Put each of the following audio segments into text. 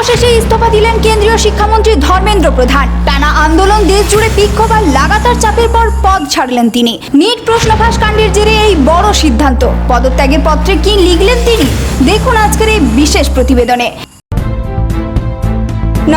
অবশেষে ইস্তফা দিলেন কেন্দ্রীয় শিক্ষামন্ত্রী ধর্মেন্দ্র প্রধান। টানা আন্দোলন, দেশ জুড়ে বিক্ষোভ আর লাগাতার চাপের পর পদ ছাড়লেন তিনি। নিট প্রশ্ন ফাঁস কাণ্ডের জেরে এই বড় সিদ্ধান্ত। পদত্যাগের পত্রে কি লিখলেন তিনি, দেখুন আজকের এই বিশেষ প্রতিবেদনে।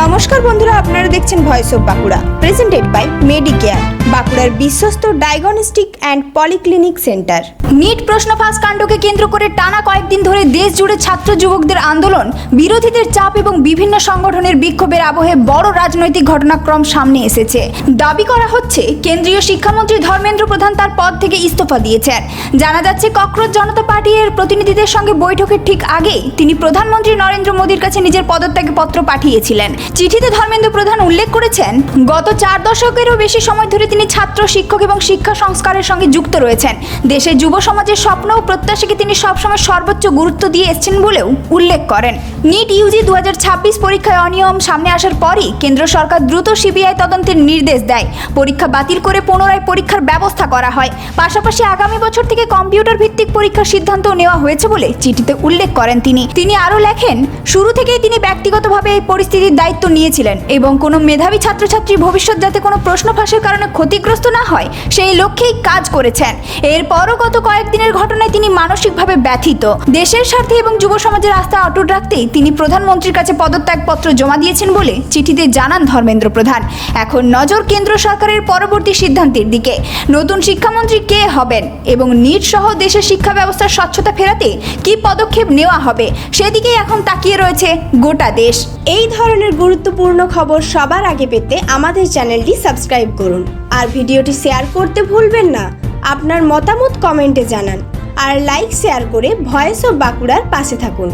নমস্কার বন্ধুরা, আপনারা দেখছেন voice of Bankura, presented by Medicare, বাঁকুড়ার বিশ্বস্ত diagnostic and polyclinic centre. NEET প্রশ্ন ফাঁস কাণ্ডকে কেন্দ্র করে টানা কয়েকদিন ধরে দেশ জুড়ে ছাত্র যুবকদের আন্দোলন, বিরোধীদের চাপ এবং বিভিন্ন সংগঠনের বিক্ষোভের আবহে বড় রাজনৈতিক ঘটনাক্রম সামনে এসেছে। দাবি করা হচ্ছে কেন্দ্রীয় শিক্ষামন্ত্রী ধর্মেন্দ্র প্রধান তার পদ থেকে ইস্তফা দিয়েছেন। জানা যাচ্ছে ককরোচ জনতা পার্টির প্রতিনিধিদের সঙ্গে বৈঠকের ঠিক আগেই তিনি প্রধানমন্ত্রী নরেন্দ্র মোদীর কাছে নিজের পদত্যাগ পত্র পাঠিয়েছিলেন। চিঠিতে ধর্মেন্দ্র প্রধান উল্লেখ করেছেন, গত 4 দশকেরও বেশি সময় ধরে তিনি ছাত্র, শিক্ষক এবং শিক্ষা সংস্কারের সঙ্গে যুক্ত রয়েছেন। দেশের যুব সমাজের স্বপ্ন ও প্রত্যাশাকে তিনি সবসময় সর্বোচ্চ গুরুত্ব দিয়ে এসেছেন বলেও উল্লেখ করেন। নিট ইউজি 2026 পরীক্ষায় অনিয়ম সামনে আসার পরই কেন্দ্র সরকার দ্রুত সিবিআই তদন্তের নির্দেশ দেয়। পরীক্ষা বাতিল করে পুনরায় পরীক্ষার ব্যবস্থা করা হয়। পাশাপাশি আগামী বছর থেকে কম্পিউটার ভিত্তিক পরীক্ষার সিদ্ধান্ত নেওয়া হয়েছে বলে চিঠিতে উল্লেখ করেন তিনি আরও লেখেন, শুরু থেকেই তিনি ব্যক্তিগতভাবে এই পরিস্থিতির দায়িত্ব নিয়েছিলেন এবং কোনো মেধাবী ছাত্রছাত্রীর ভবিষ্যৎ যাতে কোনো প্রশ্ন ফাঁসের কারণে ক্ষতিগ্রস্ত না হয় সেই লক্ষ্যেই কাজ করেছেন। এরপরও গত কয়েকদিনের ঘটনায় তিনি মানসিকভাবে ব্যথিত। দেশের স্বার্থে এবং যুব সমাজের আস্থা অটুট রাখতেই তিনি প্রধানমন্ত্রীর কাছে পদত্যাগপত্র জমা দিয়েছেন বলে চিঠিতে জানান ধর্মেন্দ্র প্রধান। এখন নজর কেন্দ্র সরকারের পরবর্তী সিদ্ধান্তের দিকে। নতুন শিক্ষামন্ত্রী কে হবেন এবং নিট সহ দেশের শিক্ষা ব্যবস্থার স্বচ্ছতা ফেরাতে কি পদক্ষেপ নেওয়া হবে সেদিকেই এখন তাকিয়ে রয়েছে গোটা দেশ। এই ধরনের গুরুত্বপূর্ণ খবর সবার আগে পেতে আমাদের চ্যানেলটি সাবস্ক্রাইব করুন আর ভিডিওটি শেয়ার করতে ভুলবেন না। আপনার মতামত কমেন্টে জানান আর লাইক শেয়ার করে ভয়েস অফ বাঁকুড়ার পাশে থাকুন।